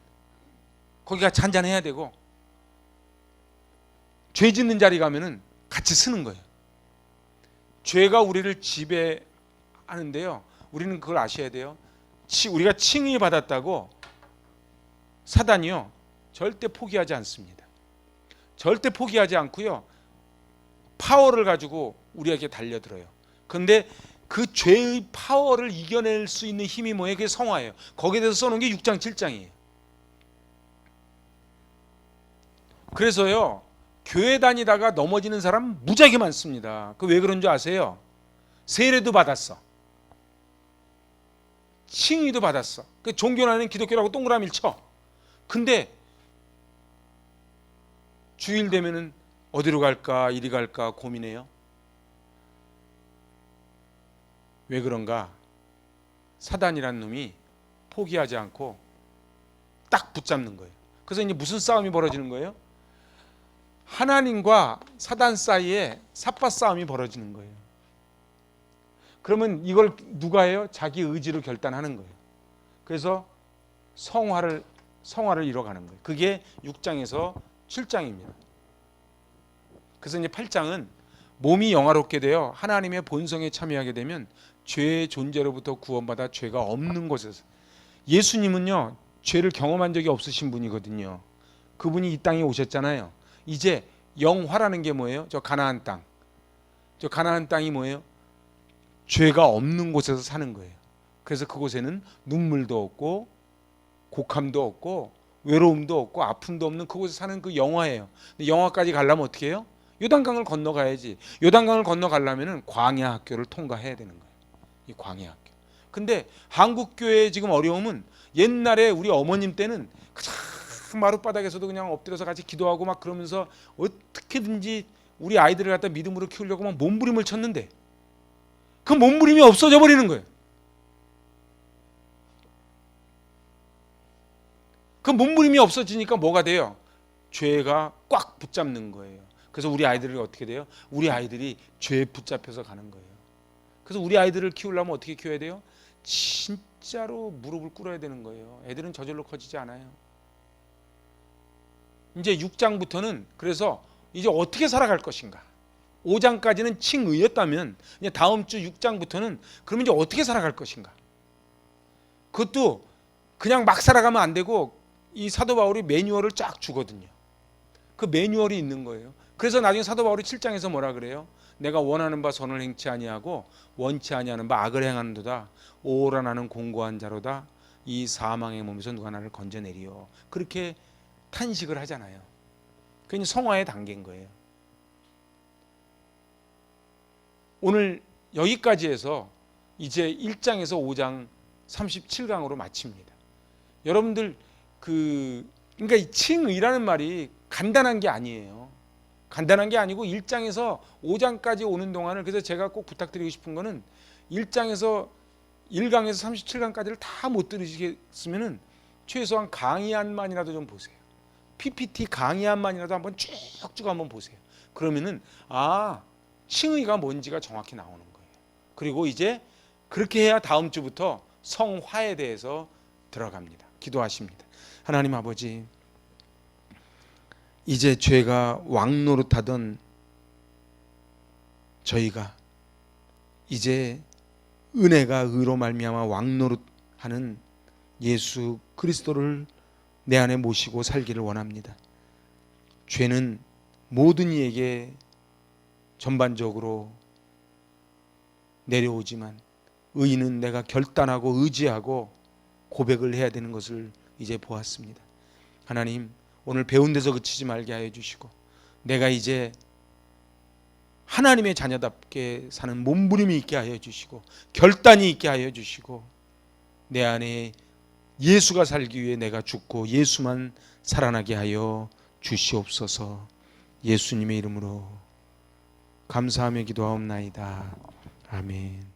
거기가 잔잔해야 되고, 죄 짓는 자리 가면은 같이 쓰는 거예요. 죄가 우리를 지배하는데요, 우리는 그걸 아셔야 돼요. 우리가 칭의 받았다고 사단이요 절대 포기하지 않습니다. 절대 포기하지 않고요, 파워를 가지고 우리에게 달려들어요. 그런데 그 죄의 파워를 이겨낼 수 있는 힘이 뭐예요? 그게 성화예요. 거기에 대해서 써놓은 게 6장 7장이에요. 그래서요, 교회 다니다가 넘어지는 사람 무지하게 많습니다. 그 왜 그런 줄 아세요? 세례도 받았어, 칭의도 받았어. 그 종교라는 기독교라고 동그라미를 쳐. 근데 주일 되면은 어디로 갈까 이리 갈까 고민해요. 왜 그런가? 사단이란 놈이 포기하지 않고 딱 붙잡는 거예요. 그래서 이제 무슨 싸움이 벌어지는 거예요? 하나님과 사단 사이에 삿바 싸움이 벌어지는 거예요. 그러면 이걸 누가 해요? 자기 의지로 결단하는 거예요. 그래서 성화를 이뤄가는 거예요. 그게 6장에서 7장입니다. 그래서 이제 8장은 몸이 영화롭게 되어 하나님의 본성에 참여하게 되면 죄의 존재로부터 구원받아 죄가 없는 곳에서, 예수님은요 죄를 경험한 적이 없으신 분이거든요. 그분이 이 땅에 오셨잖아요. 이제 영화라는 게 뭐예요? 저 가나안 땅. 저 가나안 땅이 뭐예요? 죄가 없는 곳에서 사는 거예요. 그래서 그곳에는 눈물도 없고 곡함도 없고 외로움도 없고 아픔도 없는 그곳에 사는 그 영화예요. 근데 영화까지 가려면 어떻게 해요? 요단강을 건너가야지. 요단강을 건너가려면 광야 학교를 통과해야 되는 거예요. 이 광야 학교. 근데 한국 교회의 지금 어려움은, 옛날에 우리 어머님 때는 그냥 마룻바닥에서도 그냥 엎드려서 같이 기도하고 막 그러면서 어떻게든지 우리 아이들을 갖다 믿음으로 키우려고 막 몸부림을 쳤는데 그 몸부림이 없어져 버리는 거예요. 그 몸부림이 없어지니까 뭐가 돼요? 죄가 꽉 붙잡는 거예요. 그래서 우리 아이들이 어떻게 돼요? 우리 아이들이 죄에 붙잡혀서 가는 거예요. 그래서 우리 아이들을 키우려면 어떻게 키워야 돼요? 진짜로 무릎을 꿇어야 되는 거예요. 애들은 저절로 커지지 않아요. 이제 6장부터는 그래서 이제 어떻게 살아갈 것인가. 5장까지는 칭의였다면 이제 다음 주 6장부터는 그러면 이제 어떻게 살아갈 것인가. 그것도 그냥 막 살아가면 안 되고 이 사도 바울이 매뉴얼을 쫙 주거든요. 그 매뉴얼이 있는 거예요. 그래서 나중에 사도 바울이 7장에서 뭐라 그래요? 내가 원하는 바 선을 행치 아니하고 원치 아니하는 바 악을 행하는도다. 오라 나는 공고한 자로다. 이 사망의 몸에서 누가 나를 건져내리요. 그렇게 탄식을 하잖아요. 그게 성화의 단계인 거예요. 오늘 여기까지 해서 이제 1장에서 5장 37강으로 마칩니다. 여러분들 그러니까 이 칭의라는 말이 간단한 게 아니에요. 간단한 게 아니고 1장에서 5장까지 오는 동안을, 그래서 제가 꼭 부탁드리고 싶은 거는 1장에서 1강에서 37강까지를 다 못 들으시겠으면은 최소한 강의안만이라도 좀 보세요. PPT 강의안만이라도 한번 쭉쭉 한번 보세요. 그러면은 칭의가 뭔지가 정확히 나오는 거예요. 그리고 이제 그렇게 해야 다음 주부터 성화에 대해서 들어갑니다. 기도하십니다. 하나님 아버지, 이제 죄가 왕노릇하던 저희가 이제 은혜가 의로 말미암아 왕노릇하는 예수 그리스도를 내 안에 모시고 살기를 원합니다. 죄는 모든 이에게 전반적으로 내려오지만 의인은 내가 결단하고 의지하고 고백을 해야 되는 것을 이제 보았습니다. 하나님, 오늘 배운 데서 그치지 말게 하여 주시고 내가 이제 하나님의 자녀답게 사는 몸부림이 있게 하여 주시고 결단이 있게 하여 주시고 내 안에 예수가 살기 위해 내가 죽고 예수만 살아나게 하여 주시옵소서. 예수님의 이름으로 감사하며 기도하옵나이다. 아멘.